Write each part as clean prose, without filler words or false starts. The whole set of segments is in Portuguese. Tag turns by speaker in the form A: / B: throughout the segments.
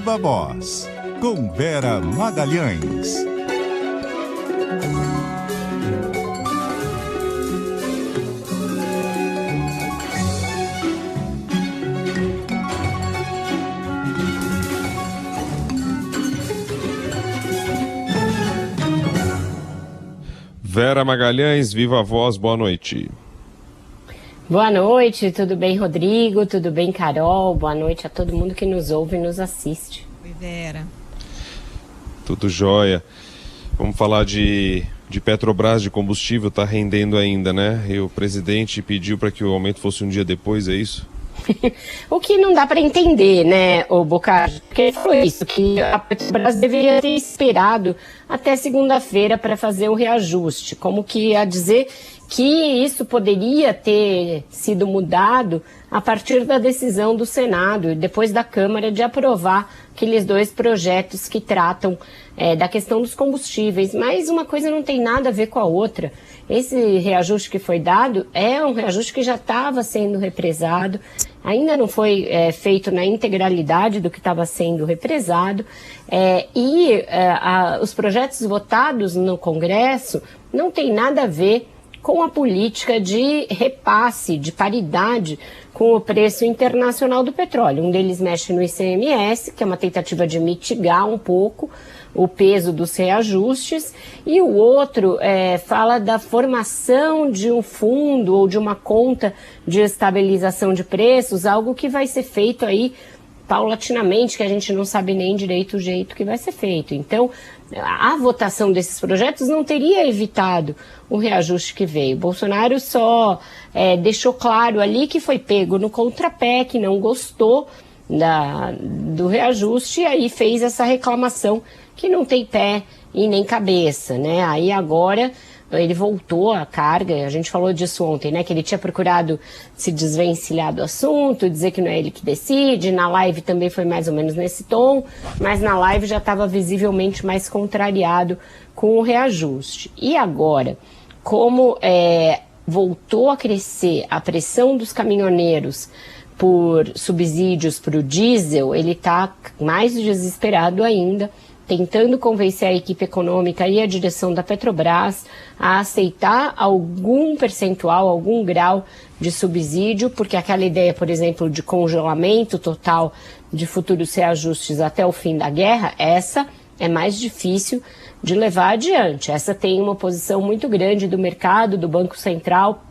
A: Viva Voz, com Vera Magalhães.
B: Vera Magalhães, Viva Voz, boa noite.
C: Boa noite, tudo bem, Rodrigo? Tudo bem, Carol? Boa noite a todo mundo que nos ouve e nos assiste.
D: Oi, Vera.
B: Tudo jóia. Vamos falar de Petrobras, de combustível, tá rendendo ainda, né? E o presidente pediu para que o aumento fosse um dia depois, é isso?
C: O que não dá para entender, né, o Bocardi? Porque foi isso, que a Petrobras deveria ter esperado até segunda-feira para fazer o reajuste, como que a dizer que isso poderia ter sido mudado a partir da decisão do Senado e depois da Câmara de aprovar aqueles dois projetos que tratam da questão dos combustíveis. Mas uma coisa não tem nada a ver com a outra. Esse reajuste que foi dado é um reajuste que já estava sendo represado, ainda não foi feito na integralidade do que estava sendo represado, os projetos votados no Congresso não tem nada a ver com a política de repasse, de paridade com o preço internacional do petróleo. Um deles mexe no ICMS, que é uma tentativa de mitigar um pouco o peso dos reajustes, e o outro fala da formação de um fundo ou de uma conta de estabilização de preços, algo que vai ser feito aí paulatinamente, que a gente não sabe nem direito o jeito que vai ser feito. Então, a votação desses projetos não teria evitado o reajuste que veio. Bolsonaro só deixou claro ali que foi pego no contrapé, que não gostou do reajuste, e aí fez essa reclamação que não tem pé e nem cabeça, né? Aí agora ele voltou à carga, a gente falou disso ontem, né? Que ele tinha procurado se desvencilhar do assunto, dizer que não é ele que decide. Na live também foi mais ou menos nesse tom, mas na live já estava visivelmente mais contrariado com o reajuste. E agora, como voltou a crescer a pressão dos caminhoneiros por subsídios para o diesel, ele está mais desesperado ainda, tentando convencer a equipe econômica e a direção da Petrobras a aceitar algum percentual, algum grau de subsídio, porque aquela ideia, por exemplo, de congelamento total de futuros reajustes até o fim da guerra, essa é mais difícil de levar adiante. Essa tem uma oposição muito grande do mercado, do Banco Central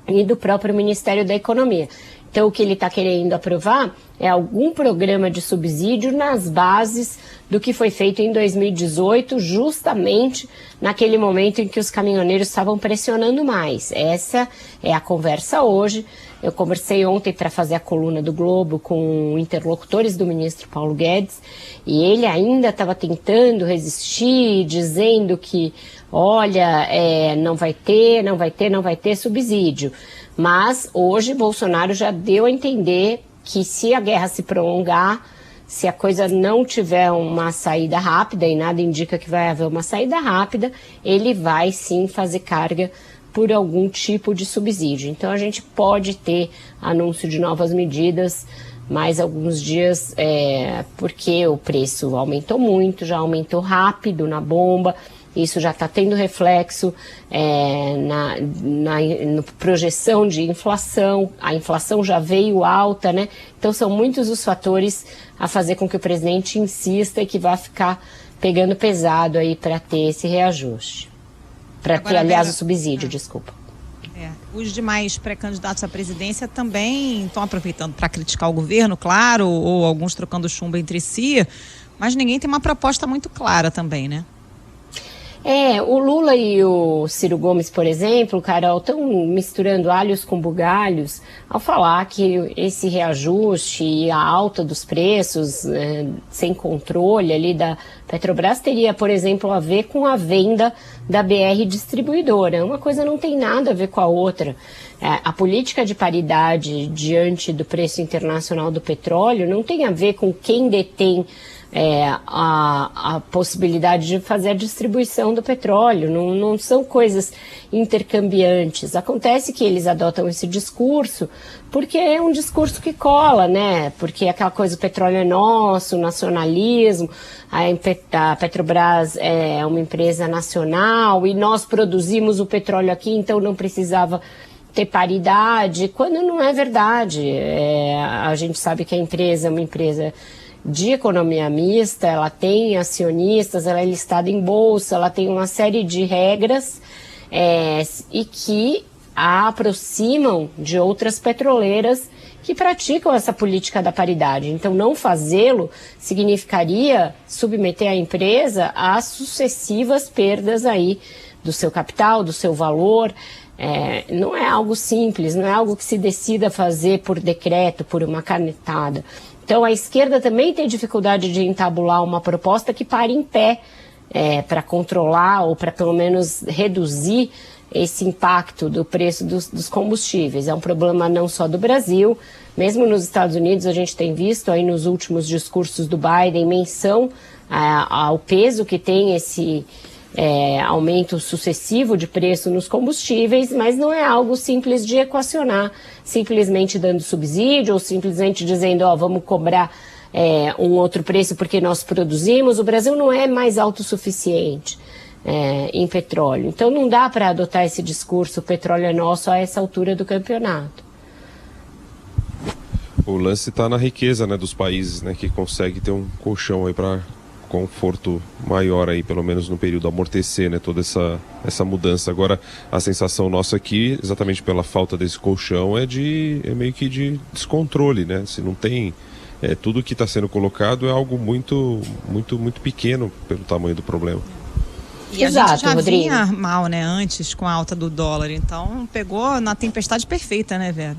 C: e do próprio Ministério da Economia. Então, o que ele está querendo aprovar é algum programa de subsídio nas bases do que foi feito em 2018, justamente naquele momento em que os caminhoneiros estavam pressionando mais. Essa é a conversa hoje. Eu conversei ontem para fazer a coluna do Globo com interlocutores do ministro Paulo Guedes, e ele ainda estava tentando resistir, dizendo que, olha, não vai ter subsídio. Mas hoje Bolsonaro já deu a entender que se a guerra se prolongar, se a coisa não tiver uma saída rápida, e nada indica que vai haver uma saída rápida, ele vai sim fazer carga por algum tipo de subsídio. Então a gente pode ter anúncio de novas medidas mais alguns dias, porque o preço aumentou muito, já aumentou rápido na bomba. Isso já está tendo reflexo na projeção de inflação. A inflação já veio alta, né? Então são muitos os fatores a fazer com que o presidente insista e que vai ficar pegando pesado aí para ter esse reajuste. Para ter, aliás, o subsídio, desculpa.
D: Os demais pré-candidatos à presidência também estão aproveitando para criticar o governo, claro, ou alguns trocando chumbo entre si, mas ninguém tem uma proposta muito clara também, né?
C: O Lula e o Ciro Gomes, por exemplo, Carol, estão misturando alhos com bugalhos ao falar que esse reajuste e a alta dos preços sem controle ali da Petrobras teria, por exemplo, a ver com a venda da BR Distribuidora. Uma coisa não tem nada a ver com a outra. A política de paridade diante do preço internacional do petróleo não tem a ver com quem detém a possibilidade de fazer a distribuição do petróleo, não são coisas intercambiantes. Acontece que eles adotam esse discurso porque é um discurso que cola, né? Porque aquela coisa, o petróleo é nosso, nacionalismo, a Petrobras é uma empresa nacional e nós produzimos o petróleo aqui, então não precisava ter paridade, quando não é verdade. A gente sabe que a empresa é uma empresa de economia mista, ela tem acionistas, ela é listada em bolsa, ela tem uma série de regras e que a aproximam de outras petroleiras que praticam essa política da paridade. Então, não fazê-lo significaria submeter a empresa a sucessivas perdas aí do seu capital, do seu valor. Não é algo simples, não é algo que se decida fazer por decreto, por uma canetada. Então, a esquerda também tem dificuldade de entabular uma proposta que pare em pé para controlar ou para, pelo menos, reduzir esse impacto do preço dos combustíveis. É um problema não só do Brasil, mesmo nos Estados Unidos a gente tem visto aí nos últimos discursos do Biden menção ao peso que tem esse aumento sucessivo de preço nos combustíveis, mas não é algo simples de equacionar, simplesmente dando subsídio ou simplesmente dizendo, vamos cobrar um outro preço porque nós produzimos. O Brasil não é mais autossuficiente em petróleo, então não dá para adotar esse discurso, o petróleo é nosso a essa altura do campeonato.
B: O lance está na riqueza, né, dos países, né, que consegue ter um colchão aí para conforto maior aí, pelo menos no período, amortecer, né, toda essa mudança. Agora, a sensação nossa aqui, exatamente pela falta desse colchão, é meio que de descontrole, né? Se não tem, tudo que está sendo colocado é algo muito, muito, muito pequeno pelo tamanho do problema.
D: E exato, a gente já vinha mal, né, antes com a alta do dólar, então pegou na tempestade perfeita, né, Vera?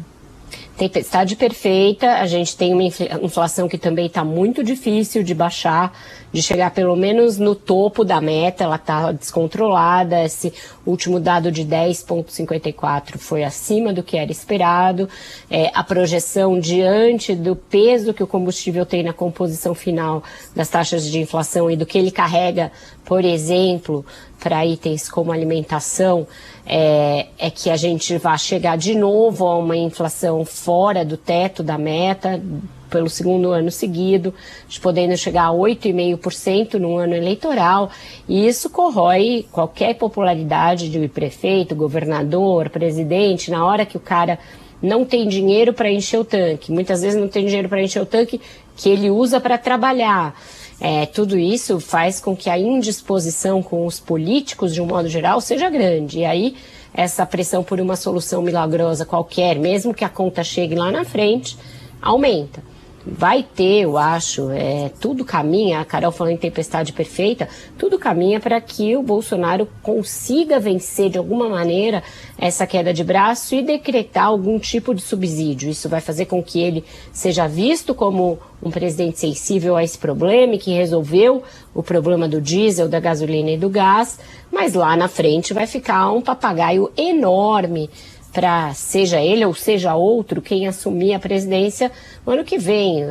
C: Tempestade perfeita, a gente tem uma inflação que também está muito difícil de baixar, de chegar pelo menos no topo da meta, ela está descontrolada. Esse último dado de 10,54 foi acima do que era esperado. A projeção diante do peso que o combustível tem na composição final das taxas de inflação e do que ele carrega, por exemplo, para itens como alimentação, é que a gente vai chegar de novo a uma inflação fora do teto da meta, pelo segundo ano seguido, podendo chegar a 8,5% no ano eleitoral, e isso corrói qualquer popularidade de prefeito, governador, presidente, na hora que o cara não tem dinheiro para encher o tanque, muitas vezes não tem dinheiro para encher o tanque que ele usa para trabalhar. Tudo isso faz com que a indisposição com os políticos, de um modo geral, seja grande. E aí, essa pressão por uma solução milagrosa qualquer, mesmo que a conta chegue lá na frente, aumenta. Vai ter, eu acho, tudo caminha, a Carol falando em tempestade perfeita, tudo caminha para que o Bolsonaro consiga vencer de alguma maneira essa queda de braço e decretar algum tipo de subsídio. Isso vai fazer com que ele seja visto como um presidente sensível a esse problema e que resolveu o problema do diesel, da gasolina e do gás, mas lá na frente vai ficar um papagaio enorme para, seja ele ou seja outro, quem assumir a presidência no ano que vem.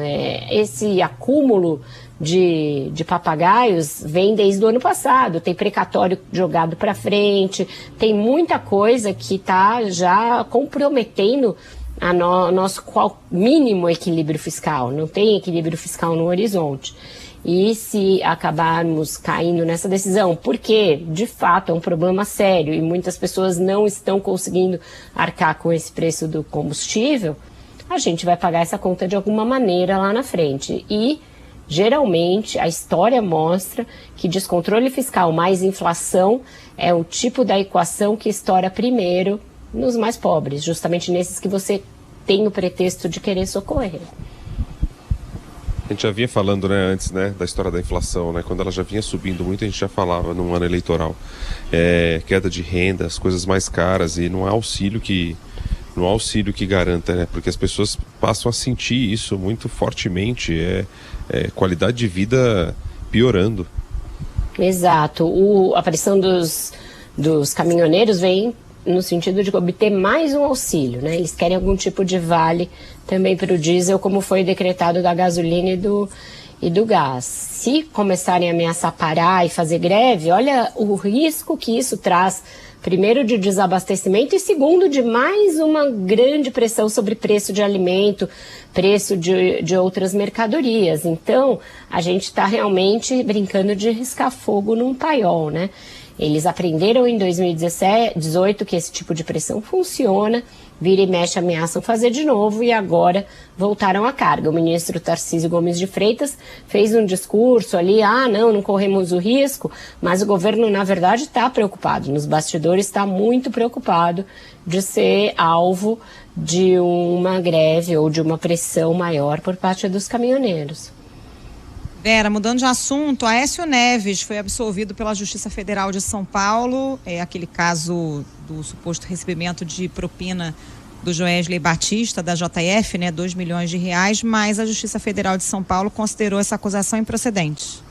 C: Esse acúmulo de papagaios vem desde o ano passado, tem precatório jogado para frente, tem muita coisa que está já comprometendo nosso mínimo equilíbrio fiscal. Não tem equilíbrio fiscal no horizonte. E se acabarmos caindo nessa decisão, porque de fato é um problema sério e muitas pessoas não estão conseguindo arcar com esse preço do combustível, a gente vai pagar essa conta de alguma maneira lá na frente. E geralmente a história mostra que descontrole fiscal mais inflação é o tipo da equação que estoura primeiro nos mais pobres, justamente nesses que você tem o pretexto de querer socorrer.
B: A gente já vinha falando, né, antes, né, da história da inflação, né, quando ela já vinha subindo muito, a gente já falava num ano eleitoral, queda de renda, as coisas mais caras, e não há auxílio que garanta, né, porque as pessoas passam a sentir isso muito fortemente, qualidade de vida piorando.
C: Exato, a pressão dos caminhoneiros vem no sentido de obter mais um auxílio, né? Eles querem algum tipo de vale também para o diesel, como foi decretado da gasolina e do gás. Se começarem a ameaçar parar e fazer greve, olha o risco que isso traz, primeiro de desabastecimento e segundo de mais uma grande pressão sobre preço de alimento, preço de outras mercadorias. Então, a gente está realmente brincando de riscar fogo num paiol, né? Eles aprenderam em 2018 que esse tipo de pressão funciona, vira e mexe ameaçam fazer de novo e agora voltaram à carga. O ministro Tarcísio Gomes de Freitas fez um discurso ali, não corremos o risco, mas o governo na verdade está preocupado, nos bastidores está muito preocupado de ser alvo de uma greve ou de uma pressão maior por parte dos caminhoneiros.
D: Vera, mudando de assunto, Aécio Neves foi absolvido pela Justiça Federal de São Paulo, aquele caso do suposto recebimento de propina do Joesley Batista, da JF, né, 2 milhões de reais, mas a Justiça Federal de São Paulo considerou essa acusação improcedente.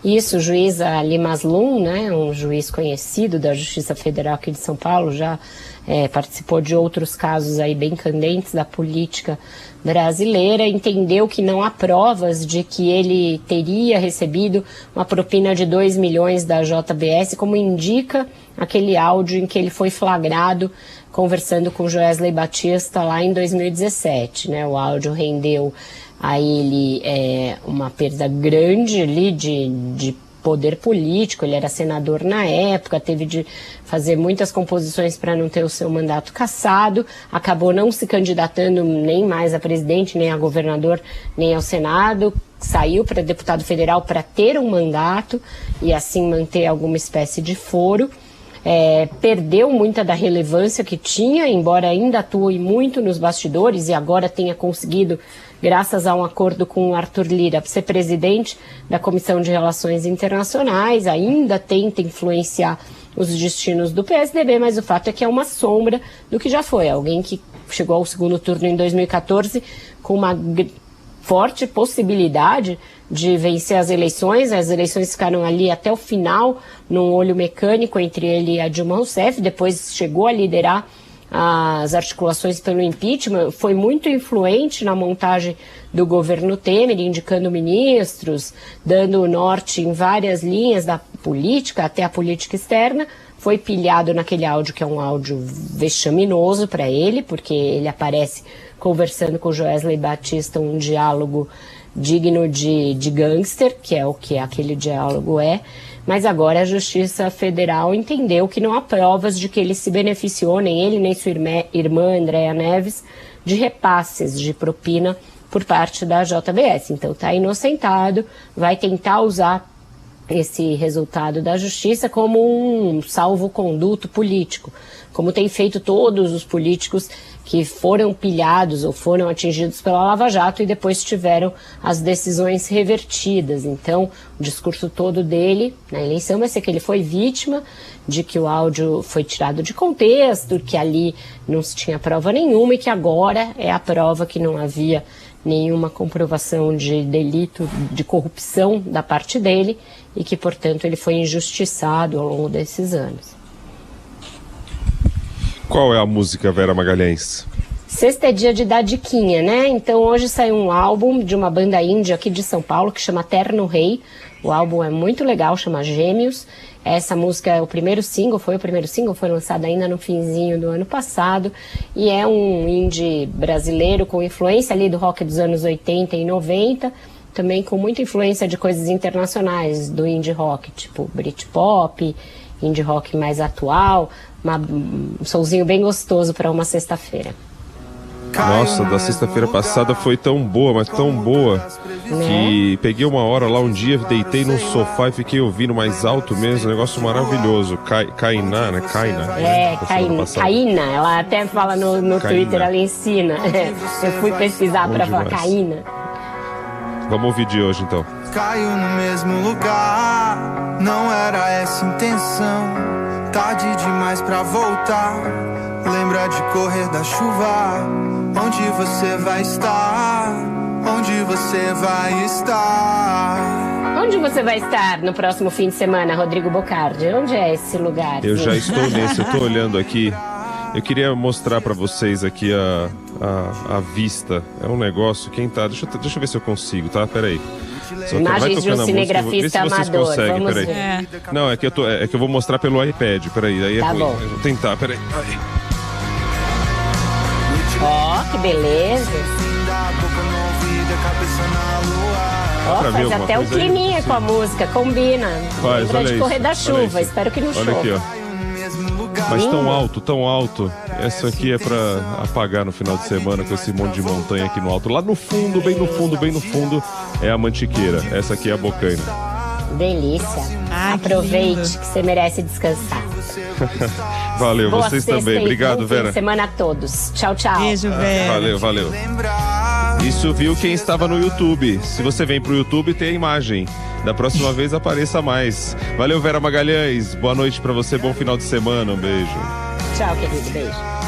C: Isso, o juiz Ali Mazlum, né, um juiz conhecido da Justiça Federal aqui de São Paulo, já participou de outros casos aí bem candentes da política brasileira, entendeu que não há provas de que ele teria recebido uma propina de 2 milhões da JBS, como indica aquele áudio em que ele foi flagrado conversando com Joesley Batista lá em 2017, né? O áudio rendeu a ele uma perda grande ali de poder político, ele era senador na época, teve de fazer muitas composições para não ter o seu mandato cassado, acabou não se candidatando nem mais a presidente, nem a governador, nem ao Senado, saiu para deputado federal para ter um mandato e assim manter alguma espécie de foro. Perdeu muita da relevância que tinha, embora ainda atue muito nos bastidores e agora tenha conseguido, graças a um acordo com o Arthur Lira, ser presidente da Comissão de Relações Internacionais, ainda tenta influenciar os destinos do PSDB, mas o fato é que é uma sombra do que já foi. Alguém que chegou ao segundo turno em 2014 com uma forte possibilidade de vencer as eleições ficaram ali até o final, num olho mecânico entre ele e a Dilma Rousseff, depois chegou a liderar as articulações pelo impeachment, foi muito influente na montagem do governo Temer, indicando ministros, dando norte em várias linhas da política, até a política externa. Foi pilhado naquele áudio, que é um áudio vexaminoso para ele, porque ele aparece conversando com o Joesley Batista, um diálogo digno de gangster, que é o que aquele diálogo é. Mas agora a Justiça Federal entendeu que não há provas de que ele se beneficiou, nem ele nem sua irmã Andréa Neves, de repasses de propina por parte da JBS. Então está inocentado, vai tentar usar esse resultado da Justiça como um salvo-conduto político, como tem feito todos os políticos que foram pilhados ou foram atingidos pela Lava Jato e depois tiveram as decisões revertidas. Então, o discurso todo dele na eleição vai ser que ele foi vítima, de que o áudio foi tirado de contexto, que ali não se tinha prova nenhuma e que agora é a prova que não havia nenhuma comprovação de delito de corrupção da parte dele e que, portanto, ele foi injustiçado ao longo desses anos.
B: Qual é a música, Vera Magalhães?
C: Sexta é dia de dar diquinha, né? Então hoje saiu um álbum de uma banda índia aqui de São Paulo que chama Terno Rei. O álbum é muito legal, chama Gêmeos. Essa música é o primeiro single, foi lançado ainda no finzinho do ano passado. E é um indie brasileiro com influência ali do rock dos anos 80 e 90. Também com muita influência de coisas internacionais do indie rock, tipo Britpop, indie rock mais atual. Um solzinho bem gostoso para uma sexta-feira.
B: Nossa, da sexta-feira passada foi tão boa, mas tão boa, que peguei uma hora lá um dia, deitei num sofá e fiquei ouvindo mais alto mesmo, um negócio maravilhoso. Kainá, né?
C: Caína, ela até fala no Twitter, ela ensina. Eu fui pesquisar para falar Caína.
B: Vamos ouvir de hoje então.
E: Caiu no mesmo lugar, não era essa intenção. Tarde demais pra voltar. Lembra de correr da chuva. Onde você vai estar? Onde você vai estar?
C: Onde você vai estar no próximo fim de semana, Rodrigo Bocardi? Onde é esse lugar?
B: Eu já estou nesse, eu estou olhando aqui. Eu queria mostrar para vocês aqui a vista. É um negócio, quem tá... Deixa eu ver se eu consigo, tá? Peraí.
C: Imagens de um cinegrafista amador. Vamos ver.
B: Não, é que eu vou mostrar pelo iPad. Peraí, aí
C: Tá bom.
B: Eu vou tentar, peraí.
C: Ó, que beleza. Ó,
B: pra ver
C: faz
B: alguma
C: até um
B: coisa aí?
C: climinha com a música, combina.
B: Faz,
C: Lembra
B: olha
C: de
B: isso,
C: correr da
B: olha
C: chuva,
B: isso.
C: espero que não
B: Olha
C: chova.
B: aqui, ó. Mas tão alto. Essa aqui é pra apagar no final de semana com esse monte de montanha aqui no alto. Lá no fundo, bem no fundo, é a Mantiqueira. Essa aqui é a Bocaina.
C: Delícia.
D: Ai, que
C: Aproveite
D: lindo.
C: que você merece descansar.
B: Valeu,
C: Boa
B: vocês
C: sexta
B: também.
C: e
B: Obrigado,
C: bom fim
B: Vera.
C: de semana a todos. Tchau, tchau.
D: Beijo, Vera.
B: Valeu. Isso viu quem estava no YouTube. Se você vem pro YouTube, tem a imagem. Da próxima vez apareça mais. Valeu, Vera Magalhães. Boa noite pra você, bom final de semana. Um beijo.
C: Tchau, querido. Beijo.